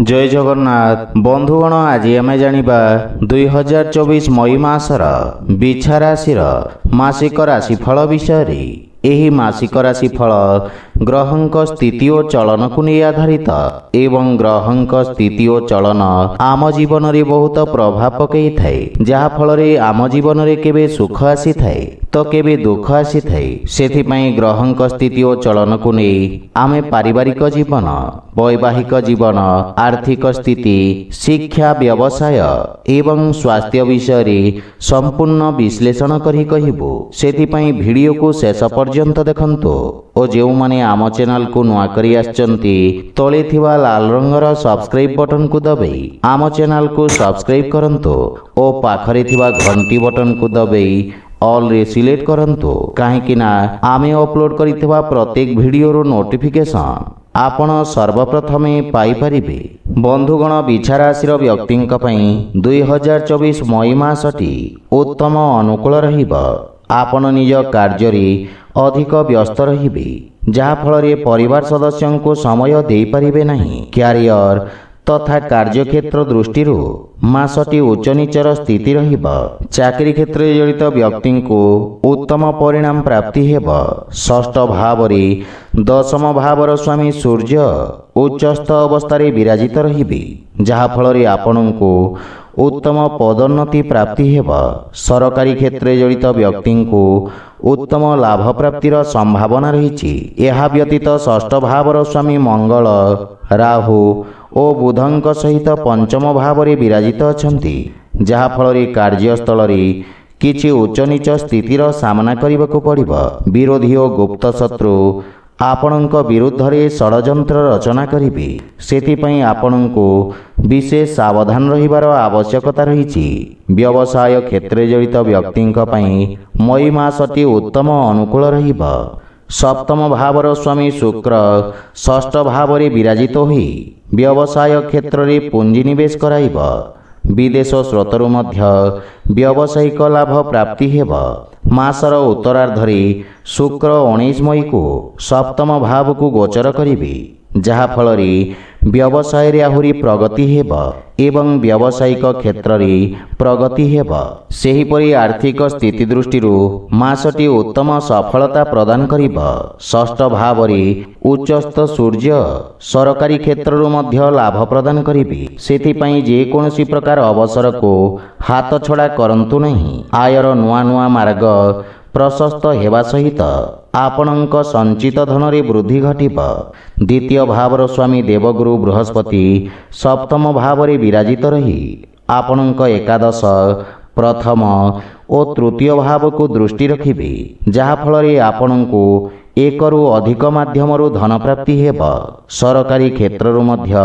जय जगन्नाथ बंधुगण आज आम जानिबा 2024 मई मासर बिछा राशि मासिक राशिफल विषय। एही मासिक राशिफल ग्रहंक स्थिति और चलन को नहीं आधारित एवं ग्रहंक स्थिति और चलन आम जीवन रे बहुत प्रभाव पकई थाए, जहा फल रे आम जीवन रे केबे सुख आसी थाए तो केबे दुख आसी थाए। सेथि पई ग्रहंक स्थिति और चलन को नहीं आमे पारिवारिक जीवन, वैवाहिक जीवन, आर्थिक स्थिति, शिक्षा, व्यवसाय एवं स्वास्थ्य विषय रे संपूर्ण विश्लेषण करी कहिबो। सेथि पई वीडियो को शेष पर्यंत देखंतु और जो माने आम चैनल को नुआ करी आछंती तळे थिबा लाल रंगर सब्सक्राइब बटन को दबाई आम चैनल को सब्सक्राइब करंतु और पाखरे थिबा घंटी बटन को दबाई ऑल रे सिलेक्ट करंतु, काहेकि ना आमे अपलोड करिथिबा प्रत्येक वीडियो रो नोटिफिकेशन आपण सर्वप्रथमे पाई परिबे। बंधुगण बिछा राशि व्यक्तिंक पई 2024 मई मासटी उत्तम अनुकूल रहिबा। आपण निज कार्य रे अधिक व्यस्त रहिबे, जहा फल रे परिवार सदस्यों को समय दे परिबे नहीं। क्यारियर तथा कार्य क्षेत्र दृष्टि मासटी उच्च नीचर स्थिति रहिबा। चाकरी क्षेत्र में जड़ित व्यक्ति को उत्तम परिणाम प्राप्ति हेबा। षष्ठ भाव रे दशम भावर स्वामी सूर्य उच्चस्थ अवस्था विराजित रहिबे, जहा फल रे आपण को उत्तम पदोन्नति प्राप्ति हेबा। सरकारी क्षेत्र में जड़ित व्यक्ति को उत्तम लाभ प्राप्तिर संभावना रही। यह व्यतीत षष्ठ भावर स्वामी मंगल राहु और बुधंक सहित पंचम भाव रे विराजित अछंती, जहा फल रे कार्यस्थल रे किछि उच्च नीच स्थितिर सामना करबाको पड़िबो। विरोधी और गुप्त शत्रु आपणक विरुद्ध रे षडयंत्र रचना करिबे, सेथिपई आपणको विशेष सावधान रहिबार आवश्यकता रही। व्यवसाय क्षेत्र जड़ित व्यक्तिंक पई मई मासटी उत्तम अनुकूल रहिबा। सप्तम भावर स्वामी शुक्र षष्ठ भाव रे विराजित होई व्यवसाय क्षेत्र रे पुंजी निवेश कराइबा। विदेश स्रोतरु मध्य व्यावसायिक लाभ प्राप्ति हेब। मासर उत्तरार्धरे शुक्र 19 मई को सप्तम भाव को गोचर करिबे, जहा फल रे व्यवसाय रे आहुरी प्रगति हेब एवं व्यावसायिक क्षेत्र रे प्रगति हेब। सेही परि आर्थिक स्थिति दृष्टि मासटी उत्तम सफलता प्रदान करिब। षष्ठ भाव रे उच्चस्थ सूर्य सरकारी क्षेत्र मध्य लाभ प्रदान करिबे, सेथि पई जे कोनोसी प्रकार अवसर को हाथ छड़ा करंतु नहीं। आयर नुआ नुआ मार्ग प्रशस्त हेबा सहित आपणक संचित धन रे वृद्धि घटिब। द्वितीय भावर स्वामी देवगुरु बृहस्पति सप्तम भाव रे विराजित रही आपणक एकादश, प्रथम और तृतीय भाव को दृष्टि रखिबे, जहा फल रे आपणको एक रु अधिक माध्यम धन प्राप्ति हेब। सरकारी क्षेत्र मध्य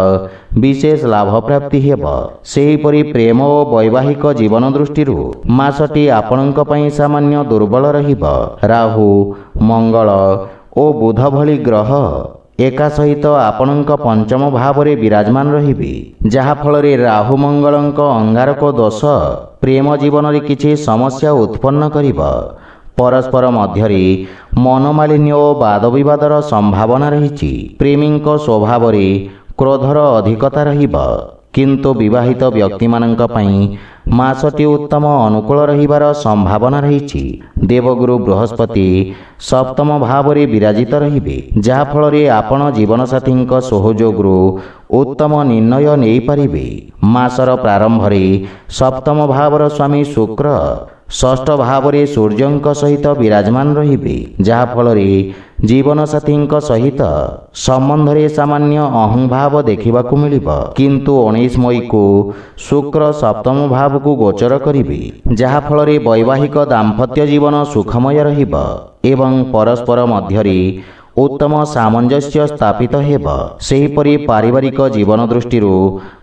विशेष लाभ प्राप्ति हेब। सेही परि प्रेम और वैवाहिक जीवन दृष्टि मासटी आपणक पई सामान्य दुर्बल रहिब। राहु, मंगल और बुध भली ग्रह एका सहित आपणक पंचम भाव रे विराजमान रहिबे, जहा फल रे राहु मंगलंक अंगारक दोष प्रेम जीवन रे किछि समस्या उत्पन्न करिब। परस्पर मध्य मनोमालिन्य और वाद विवादर संभावना रही। प्रेमीक स्वभाव रे क्रोधर अधिकता रहिब, किंतु विवाहित व्यक्ति मानक पई मासटी उत्तम अनुकूल रहिबार संभावना रही। देवगुरु बृहस्पति सप्तम भाव रे विराजित रहिबे, जहा फल रे आपण जीवन साथीक सहयोगरु उत्तम निर्णय नहीं पारिबे। मासर प्रारंभ रे सप्तम भावर स्वामी शुक्र षष्ठ भाव रे सूर्यंक सहित विराजमान रहिबे, जहा फल रे जीवन साथीक सहित संबंध रे सामान्य अहंभाव देखिबाकू मिलिबो। किंतु 19 मई को शुक्र सप्तम भाव को गोचर करिबे, जहा फल रे वैवाहिक दाम्पत्य जीवन सुखमय रहिबो एवं परस्पर मध्य रे उत्तम सामंजस्य स्थापित हेब। सेही परि पारिवारिक जीवन दृष्टि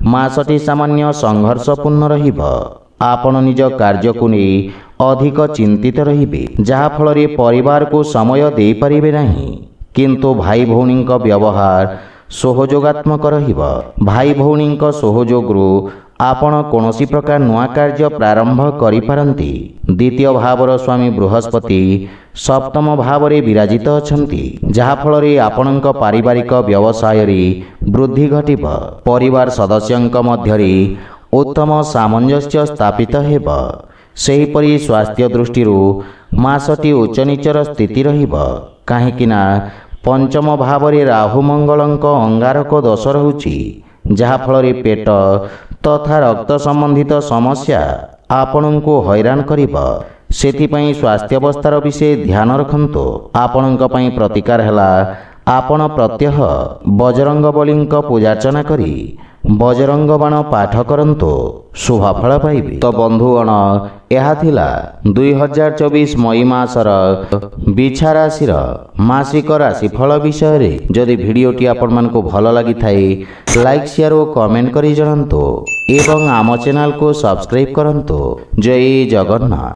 मासटी सामान्य संघर्षपूर्ण रहिबो। आपण निज कार्य को नहीं अधिक चिंतित रहिबे, जहा फल रे परिवार को समय दे परिबे नहीं। किंतु भाई भौणी व्यवहार सहयोगात्मक रहिबो। भाई भौणी सहयोगरु ଆପଣ କୌଣସି ପ୍ରକାର ନୂଆ କାର୍ଯ୍ୟ ପ୍ରାରମ୍ଭ କରିପାରନ୍ତି। ଦ୍ୱିତୀୟ ଭାବର ସ୍ୱାମୀ ବୃହସ୍ପତି ସପ୍ତମ ଭାବରେ ବିରାଜିତ ଅଛନ୍ତି, ଯାହାଫଳରେ ଆପଣଙ୍କ ପାରିବାରିକ ବ୍ୟବସାୟରେ ବୃଦ୍ଧି ଘଟିବ। ପରିବାର ସଦସ୍ୟଙ୍କ ମଧ୍ୟରେ ଉତ୍ତମ ସାମଞ୍ଜସ୍ୟ ସ୍ଥାପିତ ହେବ। ସେହିପରି ସ୍ୱାସ୍ଥ୍ୟ ଦୃଷ୍ଟିରୁ ମାସଟି ଉଚ୍ଚନୀଚର ସ୍ଥିତି ରହିବ, କାହିଁକି ନା ପଞ୍ଚମ ଭାବରେ ରାହୁ ମଙ୍ଗଳଙ୍କ ଅଙ୍ଗାରକ ଦୋଷ ରହୁଛି, ଯାହାଫଳରେ ପେଟ ତଥା ରକ୍ତ ସମ୍ବନ୍ଧିତ ସମସ୍ୟା ଆପଣଙ୍କୁ ହଇରାଣ କରିବ। ସେଥିପାଇଁ ସ୍ୱାସ୍ଥ୍ୟାବସ୍ଥାର ବିଷୟ ଧ୍ୟାନ ରଖନ୍ତୁ। ଆପଣଙ୍କ ପାଇଁ ପ୍ରତିକାର ହେଲା ଆପଣ ପ୍ରତ୍ୟହ ବଜରଙ୍ଗବଲୀଙ୍କ ପୂଜାର୍ଚ୍ଚନା କରି ବଜରଙ୍ଗ ବାଣ ପାଠ କରନ୍ତୁ, ଶୁଭଫଳ ପାଇବେ। ତ ବନ୍ଧୁଗଣ, ଏହା ଥିଲା 2024 ମଇ ମାସର ବିଛା ରାଶିର ମାସିକ ରାଶିଫଳ ବିଷୟରେ। ଯଦି ଭିଡ଼ିଓଟି ଆପଣମାନଙ୍କୁ ଭଲ ଲାଗିଥାଏ, ଲାଇକ୍ ସେୟାର ଓ କମେଣ୍ଟ କରି ଜଣାନ୍ତୁ ଏବଂ ଆମ ଚ୍ୟାନେଲକୁ ସବସ୍କ୍ରାଇବ୍ କରନ୍ତୁ। ଜୟ ଜଗନ୍ନାଥ।